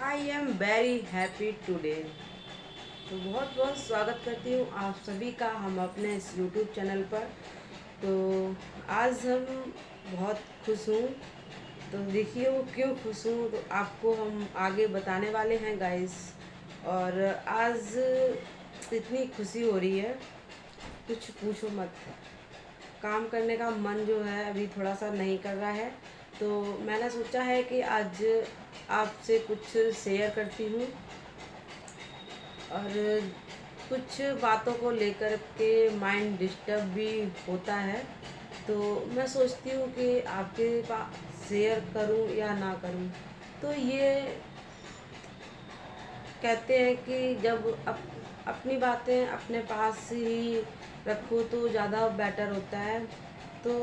I am very happy today. तो बहुत बहुत स्वागत करती हूँ आप सभी का हम अपने इस यूट्यूब चैनल पर। तो आज हम बहुत खुश हूँ। तो देखिए वो क्यों खुश हूँ तो आपको हम आगे बताने वाले हैं गाइस। और आज इतनी खुशी हो रही है कुछ पूछो मत। काम करने का मन जो है अभी थोड़ा सा नहीं कर रहा है। तो मैंने सोचा है कि आज आपसे कुछ शेयर करती हूँ और कुछ बातों को लेकर के माइंड डिस्टर्ब भी होता है। तो मैं सोचती हूँ कि आपके पास शेयर करूँ या ना करूँ। तो ये कहते हैं कि जब अपनी बातें अपने पास ही रखो तो ज़्यादा बेटर होता है। तो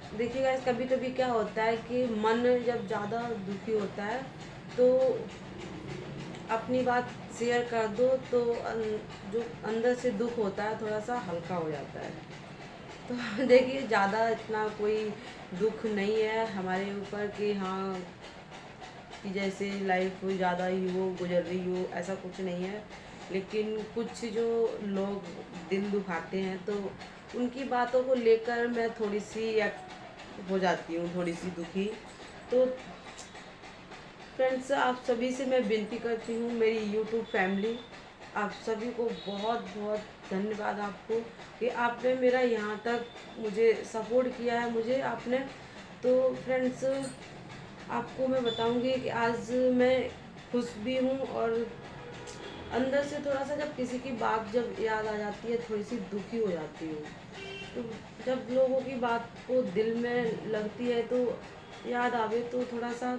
देखिएगा कभी कभी क्या होता है कि मन जब ज़्यादा दुखी होता है तो अपनी बात शेयर कर दो तो जो अंदर से दुख होता है थोड़ा सा हल्का हो जाता है। तो देखिए ज़्यादा इतना कोई दुख नहीं है हमारे ऊपर कि हाँ कि जैसे लाइफ ज़्यादा ही हो गुजर रही हो, ऐसा कुछ नहीं है। लेकिन कुछ जो लोग दिल दुखाते हैं तो उनकी बातों को लेकर मैं थोड़ी सी हो जाती हूँ, थोड़ी सी दुखी। तो फ्रेंड्स आप सभी से मैं विनती करती हूँ, मेरी यूट्यूब फैमिली, आप सभी को बहुत बहुत धन्यवाद आपको कि आपने मेरा यहाँ तक मुझे सपोर्ट किया है मुझे आपने। तो फ्रेंड्स आपको मैं बताऊंगी कि आज मैं खुश भी हूँ और अंदर से थोड़ा सा जब किसी की बात जब याद आ जाती है थोड़ी सी दुखी हो जाती हूँ। तो जब लोगों की बात को दिल में लगती है तो याद आवे तो थोड़ा सा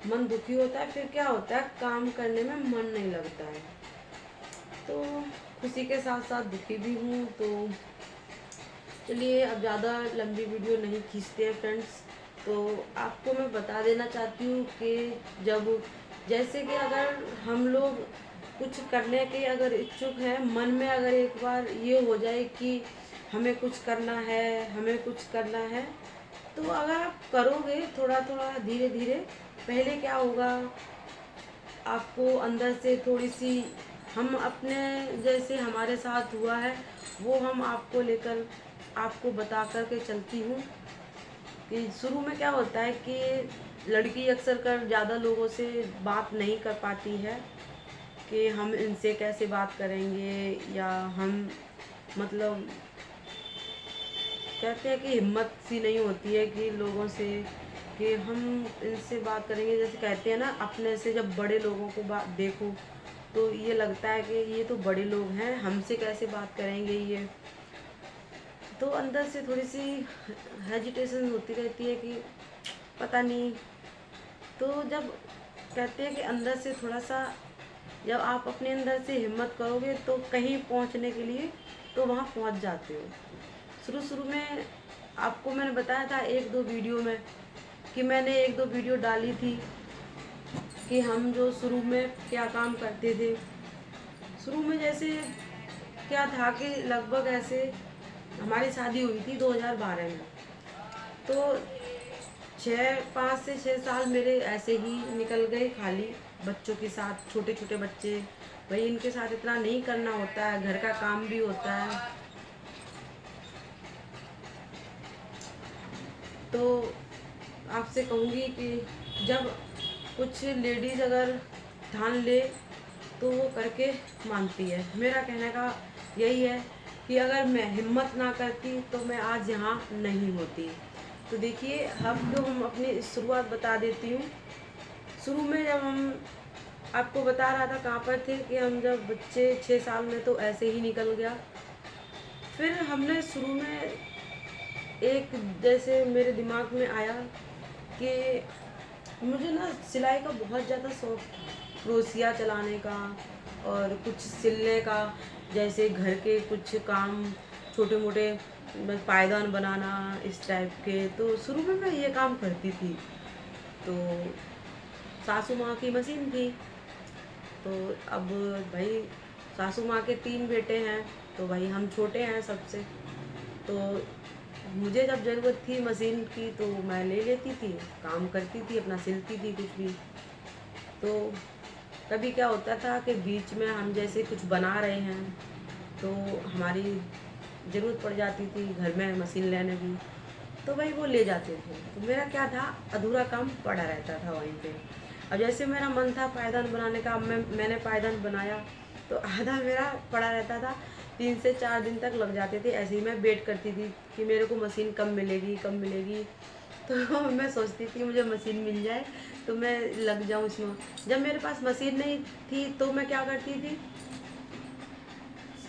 मन दुखी होता है। फिर क्या होता है काम करने में मन नहीं लगता है। तो खुशी के साथ साथ दुखी भी हूँ। तो चलिए अब ज़्यादा लंबी वीडियो नहीं खींचते हैं फ्रेंड्स। तो आपको मैं बता देना चाहती हूँ कि जब जैसे कि अगर हम लोग कुछ करने के अगर इच्छुक हैं मन में अगर एक बार ये हो जाए कि हमें कुछ करना है हमें कुछ करना है तो अगर आप करोगे थोड़ा थोड़ा धीरे धीरे पहले क्या होगा आपको अंदर से थोड़ी सी हम अपने जैसे हमारे साथ हुआ है वो हम आपको लेकर आपको बता कर के चलती हूँ कि शुरू में क्या होता है कि लड़की अक्सर कर ज़्यादा लोगों से बात नहीं कर पाती है कि हम इनसे कैसे बात करेंगे या हम मतलब कहते हैं कि हिम्मत सी नहीं होती है कि लोगों से कि हम इनसे बात करेंगे। जैसे कहते हैं ना अपने से जब बड़े लोगों को बात देखो तो ये लगता है कि ये तो बड़े लोग हैं हमसे कैसे बात करेंगे ये। तो अंदर से थोड़ी सी हेजिटेशन होती रहती है कि पता नहीं। तो जब कहते हैं कि अंदर से थोड़ा सा जब आप अपने अंदर से हिम्मत करोगे तो कहीं पहुंचने के लिए तो वहाँ पहुंच जाते हो। शुरू शुरू में आपको मैंने बताया था एक दो वीडियो में कि मैंने एक दो वीडियो डाली थी कि हम जो शुरू में क्या काम करते थे। शुरू में जैसे क्या था कि लगभग ऐसे हमारी शादी हुई थी 2012 में। तो 5 से 6 साल मेरे ऐसे ही निकल गए खाली बच्चों के साथ। छोटे छोटे बच्चे भाई इनके साथ इतना नहीं करना होता है, घर का काम भी होता है। तो आपसे कहूँगी कि जब कुछ लेडीज़ अगर ठान ले तो वो करके मानती है। मेरा कहने का यही है कि अगर मैं हिम्मत ना करती तो मैं आज यहाँ नहीं होती। तो देखिए अब तो हम अपनी शुरुआत बता देती हूँ। शुरू में जब हम आपको बता रहा था कहाँ पर थे कि हम जब बच्चे 6 साल में तो ऐसे ही निकल गया। फिर हमने शुरू में एक जैसे मेरे दिमाग में आया कि मुझे ना सिलाई का बहुत ज़्यादा शौक था, क्रोशिया चलाने का और कुछ सिलने का। जैसे घर के कुछ काम छोटे मोटे पायदान बनाना इस टाइप के। तो शुरू में मैं ये काम करती थी। तो सासू माँ की मशीन थी। तो अब भाई सासू माँ के 3 बेटे हैं तो भाई हम छोटे हैं सबसे। तो मुझे जब ज़रूरत थी मशीन की तो मैं ले लेती थी, काम करती थी, अपना सिलती थी कुछ भी। तो कभी क्या होता था कि बीच में हम जैसे कुछ बना रहे हैं तो हमारी ज़रूरत पड़ जाती थी घर में मशीन लेने की, तो भाई वो ले जाते थे। तो मेरा क्या था, अधूरा काम पड़ा रहता था वहीं पे। अब जैसे मेरा मन था पायदान बनाने का, अब मैंने पायदान बनाया तो आधा मेरा पड़ा रहता था। 3 से 4 दिन तक लग जाते थे, ऐसे ही मैं वेट करती थी कि मेरे को मशीन कब मिलेगी कब मिलेगी। तो मैं सोचती थी मुझे मशीन मिल जाए तो मैं लग जाऊँ इसमें। जब मेरे पास मशीन नहीं थी तो मैं क्या करती थी,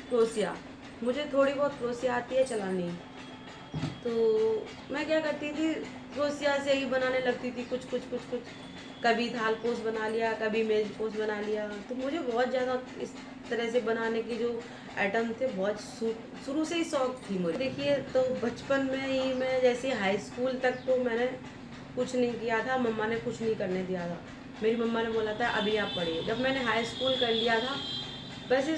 क्रोशिया, मुझे थोड़ी बहुत क्रोशिया आती है चलानी। तो मैं क्या करती थी, क्रोशिया से ही बनाने लगती थी कुछ कुछ कुछ कुछ। कभी थाल पोस बना लिया, कभी मेज पोस बना लिया। तो मुझे बहुत ज़्यादा इस तरह से बनाने की जो आइटम थे बहुत शुरू से ही शौक थी मुझे। देखिए, तो बचपन में ही मैं जैसे हाई स्कूल तक तो मैंने कुछ नहीं किया था, मम्मा ने कुछ नहीं करने दिया था। मेरी मम्मा ने बोला था अभी आप पढ़िए। जब मैंने हाई स्कूल कर लिया था, वैसे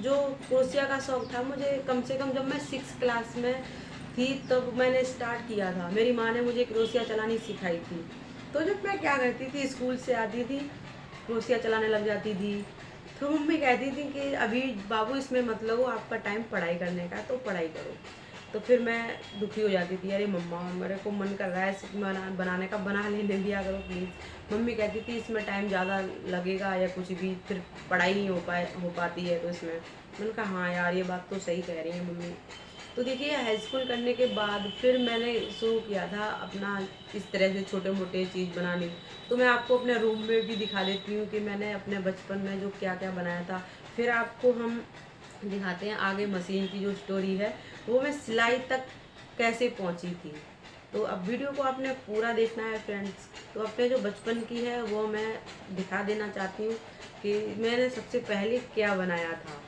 जो क्रोशिया का शौक था मुझे कम से कम जब मैं 6 क्लास में थी तब मैंने स्टार्ट किया था। मेरी माँ ने मुझे क्रोशिया चलानी सिखाई थी। तो जब मैं क्या करती थी, स्कूल से आती थी, क्रोशिया चलाने लग जाती थी। तो मम्मी कहती थी कि अभी बाबू इसमें मत लगो, आपका टाइम पढ़ाई करने का है तो पढ़ाई करो। तो फिर मैं दुखी हो जाती थी, अरे मम्मा मेरे को मन कर रहा है बनाने का, बना लेने दिया करो प्लीज़। मम्मी कहती थी इसमें टाइम ज़्यादा लगेगा या कुछ भी, फिर पढ़ाई नहीं हो पाती है तो इसमें। मैंने कहा हाँ यार, ये बात तो सही कह रही है मम्मी। तो देखिए, हाई स्कूल करने के बाद फिर मैंने शुरू किया था अपना इस तरह से छोटे मोटे चीज़ बनानी। तो मैं आपको अपने रूम में भी दिखा देती हूँ कि मैंने अपने बचपन में जो क्या क्या बनाया था। फिर आपको हम दिखाते हैं आगे मशीन की जो स्टोरी है, वो मैं सिलाई तक कैसे पहुँची थी। तो अब वीडियो को आपने पूरा देखना है फ्रेंड्स। तो अपने जो बचपन की है वो मैं दिखा देना चाहती हूँ कि मैंने सबसे पहले क्या बनाया था।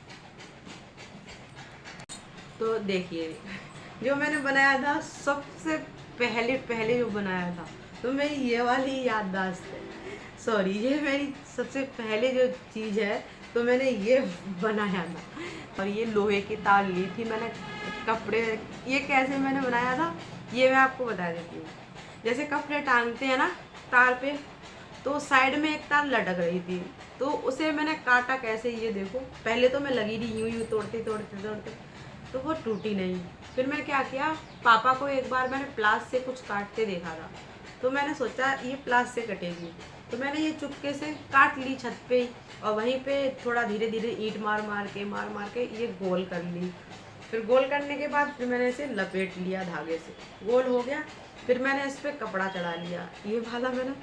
तो देखिए, जो मैंने बनाया था सबसे पहले पहले जो बनाया था, तो मेरी ये वाली याददाश्त है, सॉरी, ये मेरी सबसे पहले जो चीज़ है तो मैंने ये बनाया था। और ये लोहे की तार ली थी मैंने, कपड़े, ये कैसे मैंने बनाया था ये मैं आपको बता देती हूँ। जैसे कपड़े टांगते हैं ना तार पे, तो साइड में एक तार लटक रही थी, तो उसे मैंने काटा कैसे, ये देखो। पहले तो मैं लगी रही यूं यूं तोड़ते तोड़ते तोड़ते, तो वो टूटी नहीं। फिर मैं क्या किया, पापा को एक बार मैंने प्लास से कुछ काटते देखा था, तो मैंने सोचा ये प्लास से कटेगी। तो मैंने ये चुपके से काट ली छत पे ही, और वहीं पे थोड़ा धीरे धीरे ईंट मार मार के ये गोल कर ली। फिर गोल करने के बाद फिर मैंने इसे लपेट लिया धागे से, गोल हो गया। फिर मैंने इस पर कपड़ा चढ़ा लिया, ये वाला मैंने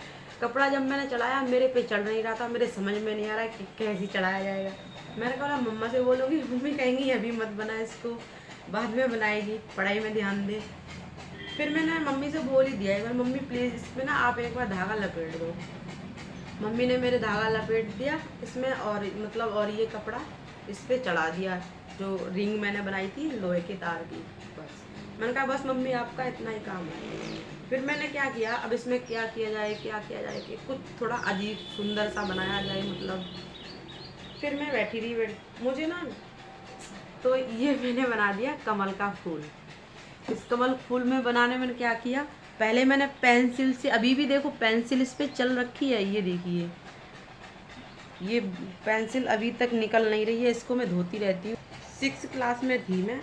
कपड़ा जब मैंने चढ़ाया मेरे पे चढ़ नहीं रहा था, मेरे समझ में नहीं आ रहा कि कैसे चढ़ाया जाएगा। मैंने कहा मम्मा से बोलूँगी, मम्मी कहेंगी अभी मत बना इसको, बाद में बनाएगी, पढ़ाई में ध्यान दे। फिर मैंने मम्मी से बोल ही दिया एक बार, मम्मी प्लीज़ इसमें ना आप एक बार धागा लपेट दो। मम्मी ने मेरे धागा लपेट दिया इसमें, और मतलब और ये कपड़ा इस पर चढ़ा दिया, जो रिंग मैंने बनाई थी लोहे की तार की। बस मैंने कहा बस मम्मी आपका इतना ही काम है। फिर मैंने क्या किया, अब इसमें क्या किया जाए कि कुछ थोड़ा अजीब सुंदर सा बनाया जाए, मतलब। फिर मैं बैठी रही, मुझे ना, तो ये मैंने बना दिया कमल का फूल। इस कमल फूल में बनाने में क्या किया, पहले मैंने पेंसिल से, अभी भी देखो पेंसिल इस पे चल रखी है, ये देखिए, ये पेंसिल अभी तक निकल नहीं रही है, इसको मैं धोती रहती हूँ। 6 क्लास में थी मैं,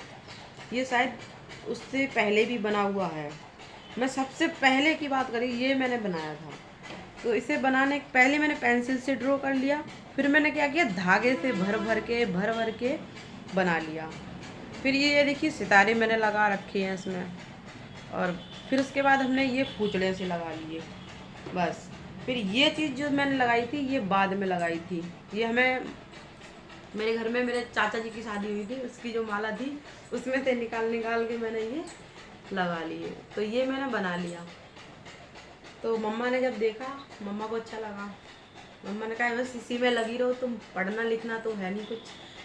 ये शायद उससे पहले भी बना हुआ है। मैं सबसे पहले की बात करी, ये मैंने बनाया था। तो इसे बनाने पहले मैंने पेंसिल से ड्रॉ कर लिया, फिर मैंने क्या किया, धागे से भर भर के बना लिया। फिर ये देखिए सितारे मैंने लगा रखे हैं इसमें, और फिर उसके बाद हमने ये पूंछड़े से लगा लिए, बस। फिर ये चीज़ जो मैंने लगाई थी ये बाद में लगाई थी, ये हमें मेरे घर में मेरे चाचा जी की शादी हुई थी, उसकी जो माला थी उसमें से निकाल के मैंने ये लगा लिए। तो ये मैंने बना लिया। तो मम्मा ने जब देखा, मम्मा को अच्छा लगा, मम्मा ने कहा बस इसी में लगी रहो, तुम पढ़ना लिखना तो है नहीं कुछ।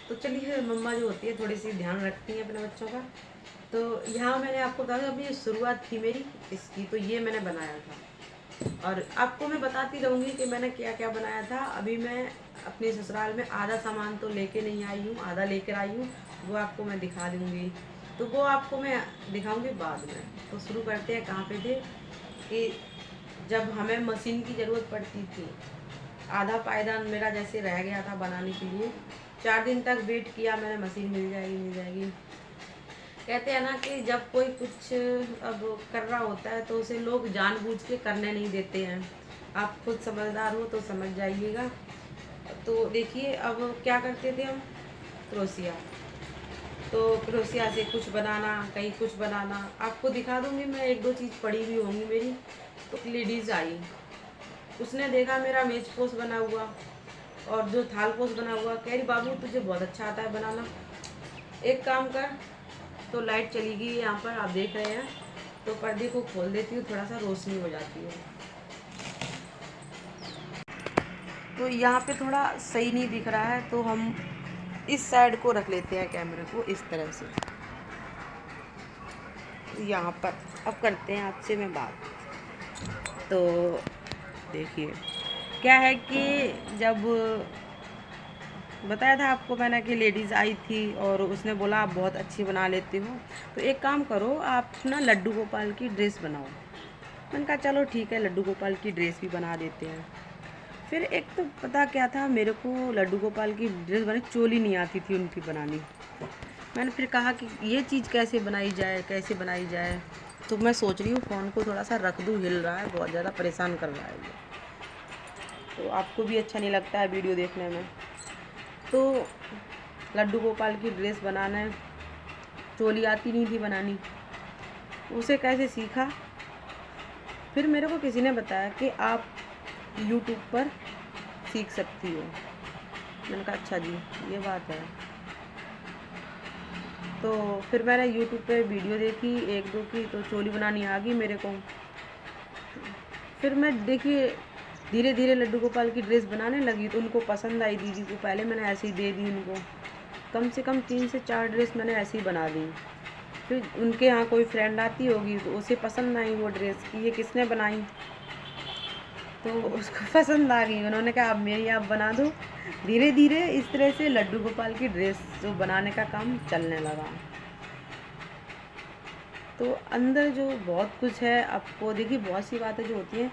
तो चलिए, मम्मा जो होती है थोड़ी सी ध्यान रखती हैं अपने बच्चों का। तो यहाँ मैंने आपको कहा अभी शुरुआत थी मेरी इसकी, तो ये मैंने बनाया था, और आपको मैं बताती रहूँगी कि मैंने क्या क्या बनाया था। अभी मैं अपने ससुराल में आधा सामान तो लेके नहीं आई हूँ, आधा लेकर आई हूँ, वो आपको मैं दिखा दूँगी। तो वो आपको मैं दिखाऊँगी बाद में। तो शुरू करते हैं, कहाँ पे थे कि जब हमें मशीन की ज़रूरत पड़ती थी, आधा पायदान मेरा जैसे रह गया था बनाने के लिए। 4 दिन तक वेट किया मैंने, मशीन मिल जाएगी मिल जाएगी। कहते हैं ना कि जब कोई कुछ अब कर रहा होता है तो उसे लोग जानबूझ के करने नहीं देते हैं। आप खुद समझदार हो तो समझ जाइएगा। तो देखिए अब क्या करते थे हम, क्रोशिया, तो क्रोशिया से कुछ बनाना, कहीं कुछ बनाना। आपको दिखा दूंगी मैं, 1-2 चीज़ पड़ी हुई होंगी मेरी। तो लेडीज़ आई, उसने देखा मेरा मेज पोस बना हुआ और जो थाल पोस बना हुआ, कह रही बाबू तुझे बहुत अच्छा आता है बनाना, एक काम कर। तो लाइट चली गई यहाँ पर, आप देख रहे हैं। तो पर्दे को खोल देती हूँ, थोड़ा सा रोशनी हो जाती है। तो यहाँ पे थोड़ा सही नहीं दिख रहा है, तो हम इस साइड को रख लेते हैं कैमरे को इस तरह से। यहाँ पर अब करते हैं आपसे मैं बात। तो देखिए क्या है कि जब बताया था आपको मैंने कि लेडीज़ आई थी और उसने बोला आप बहुत अच्छी बना लेती हो, तो एक काम करो आप ना लड्डू गोपाल की ड्रेस बनाओ। मैंने कहा चलो ठीक है, लड्डू गोपाल की ड्रेस भी बना देते हैं। फिर एक तो पता क्या था, मेरे को लड्डू गोपाल की ड्रेस बनी, चोली नहीं आती थी उनकी बनानी। मैंने फिर कहा कि ये चीज़ कैसे बनाई जाए, कैसे बनाई जाए। तो मैं सोच रही हूँ फ़ोन को थोड़ा सा रख दूँ, हिल रहा है, बहुत ज़्यादा परेशान कर रहा है ये। तो आपको भी अच्छा नहीं लगता है वीडियो देखने में। तो लड्डू गोपाल की ड्रेस बनाना, चोली आती नहीं थी बनानी, उसे कैसे सीखा। फिर मेरे को किसी ने बताया कि आप यूट्यूब पर सीख सकती हो। मैंने कहा अच्छा जी ये बात है। तो फिर मैंने यूट्यूब पे वीडियो देखी 1-2 की, तो चोली बनानी आ गई मेरे को। फिर मैं देखिए धीरे धीरे लड्डू गोपाल की ड्रेस बनाने लगी, तो उनको पसंद आई दीदी को। पहले मैंने ऐसे ही दे दी उनको, कम से कम 3 से 4 ड्रेस मैंने ऐसे ही बना दी। फिर उनके यहाँ कोई फ्रेंड आती होगी तो उसे पसंद आई वो ड्रेस कि ये किसने बनाई, तो उसको पसंद आ गई। उन्होंने कहा अब मेरी आप बना दो। धीरे धीरे इस तरह से लड्डू गोपाल की ड्रेस जो बनाने का काम चलने लगा। तो अंदर जो बहुत कुछ है, आपको देखिए बहुत सी बातें जो होती हैं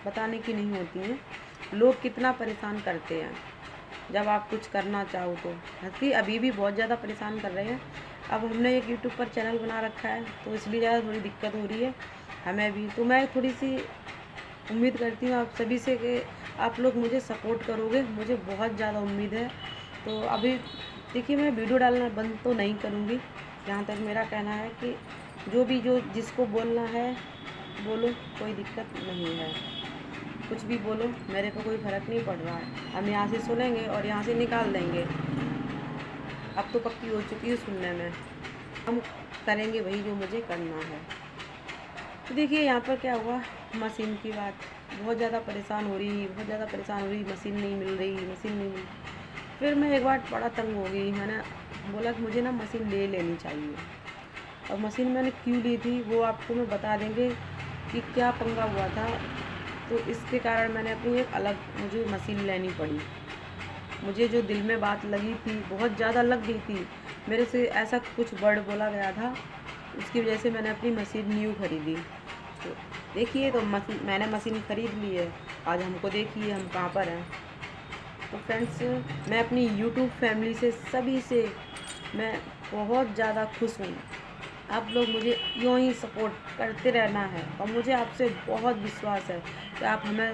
बताने की नहीं होती हैं। लोग कितना परेशान करते हैं जब आप कुछ करना चाहो तो, बल्कि अभी भी बहुत ज़्यादा परेशान कर रहे हैं। अब हमने एक यूट्यूब पर चैनल बना रखा है तो इसलिए ज़्यादा थोड़ी दिक्कत हो रही है हमें भी। तो मैं थोड़ी सी उम्मीद करती हूँ आप सभी से कि आप लोग मुझे सपोर्ट करोगे, मुझे बहुत ज़्यादा उम्मीद है। तो अभी देखिए मैं वीडियो डालना बंद तो नहीं करूँगी, जहाँ तक मेरा कहना है कि जो जिसको बोलना है बोलो, कोई दिक्कत नहीं है, कुछ भी बोलो, मेरे को कोई फ़र्क नहीं पड़ रहा है। हम यहाँ से सुनेंगे और यहाँ से निकाल देंगे। अब तो पक्की हो चुकी है सुनने में, हम करेंगे वही जो मुझे करना है। तो देखिए यहाँ पर क्या हुआ, मशीन की बात, बहुत ज़्यादा परेशान हो रही, मशीन नहीं मिल रही। फिर मैं एक बार बड़ा तंग हो गई, मैंने बोला कि मुझे ना मशीन ले लेनी चाहिए। और मशीन मैंने क्यों ली थी वो आपको मैं बता देंगे कि क्या पंगा हुआ था। तो इसके कारण मैंने अपनी एक अलग मुझे मशीन लेनी पड़ी। मुझे जो दिल में बात लगी थी बहुत ज़्यादा लग गई थी, मेरे से ऐसा कुछ वर्ड बोला गया था, उसकी वजह से मैंने अपनी मशीन न्यू खरीदी। तो देखिए तो मैंने मशीन ख़रीद ली है, आज हमको देखिए हम कहाँ पर हैं। तो फ्रेंड्स मैं अपनी यूट्यूब फैमिली से सभी से मैं बहुत ज़्यादा खुश हूँ। आप लोग मुझे यूँ ही सपोर्ट करते रहना है और मुझे आपसे बहुत विश्वास है कि आप हमें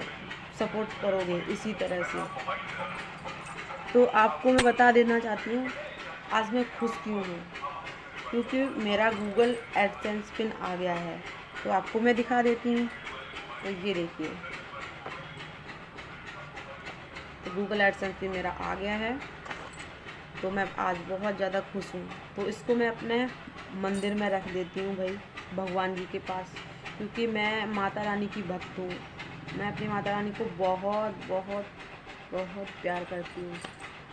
सपोर्ट करोगे इसी तरह से। तो आपको मैं बता देना चाहती हूँ आज मैं खुश क्यों हूँ, क्योंकि मेरा गूगल एडसेंस पिन आ गया है। तो आपको मैं दिखा देती हूँ, तो ये देखिए, तो गूगल एडसेंस पिन मेरा आ गया है। तो मैं आज बहुत ज़्यादा खुश हूँ। तो इसको मैं अपने मंदिर में रख देती हूँ भाई, भगवान जी के पास, क्योंकि मैं माता रानी की भक्त हूँ। मैं अपनी माता रानी को बहुत बहुत बहुत प्यार करती हूँ।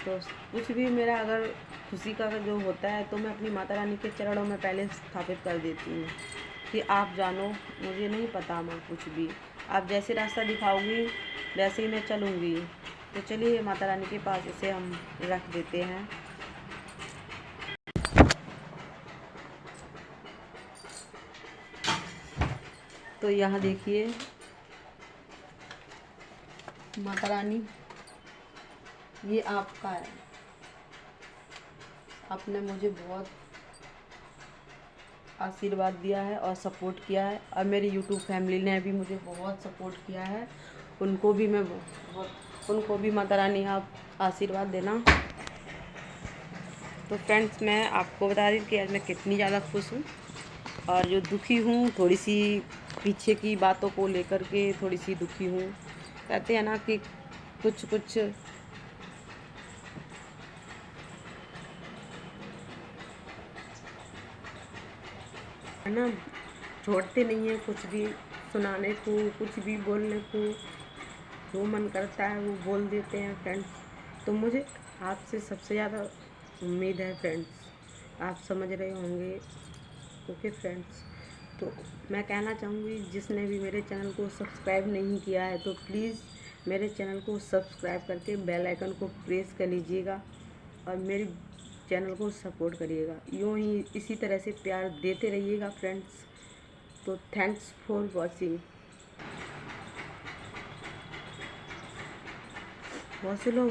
तो कुछ भी मेरा अगर खुशी का जो होता है तो मैं अपनी माता रानी के चरणों में पहले स्थापित कर देती हूँ कि आप जानो, मुझे नहीं पता मैं कुछ भी, आप जैसे रास्ता दिखाओगी वैसे ही मैं चलूँगी। तो चलिए माता रानी के पास इसे हम रख देते हैं। तो यहाँ देखिए माता रानी ये आपका है। आपने मुझे बहुत आशीर्वाद दिया है और सपोर्ट किया है, और मेरी यूट्यूब फैमिली ने भी मुझे बहुत सपोर्ट किया है। उनको भी माता रानी आप आशीर्वाद देना। तो फ्रेंड्स, मैं आपको बता रही हूँ कि आज मैं कितनी ज़्यादा खुश हूँ, और जो दुखी हूँ थोड़ी सी पीछे की बातों को लेकर के थोड़ी सी दुखी हूँ। कहते हैं ना कि कुछ कुछ है ना, छोड़ते नहीं हैं कुछ भी सुनाने को, कुछ भी बोलने को, जो मन करता है वो बोल देते हैं फ्रेंड्स। तो मुझे आपसे सबसे ज़्यादा उम्मीद है फ्रेंड्स, आप समझ रहे होंगे। ओके फ्रेंड्स, तो मैं कहना चाहूँगी जिसने भी मेरे चैनल को सब्सक्राइब नहीं किया है तो प्लीज़ मेरे चैनल को सब्सक्राइब करके बेल आइकन को प्रेस कर लीजिएगा, और मेरे चैनल को सपोर्ट करिएगा। यूँ ही इसी तरह से प्यार देते रहिएगा फ्रेंड्स। तो थैंक्स फॉर वॉचिंग। बहुत से लोग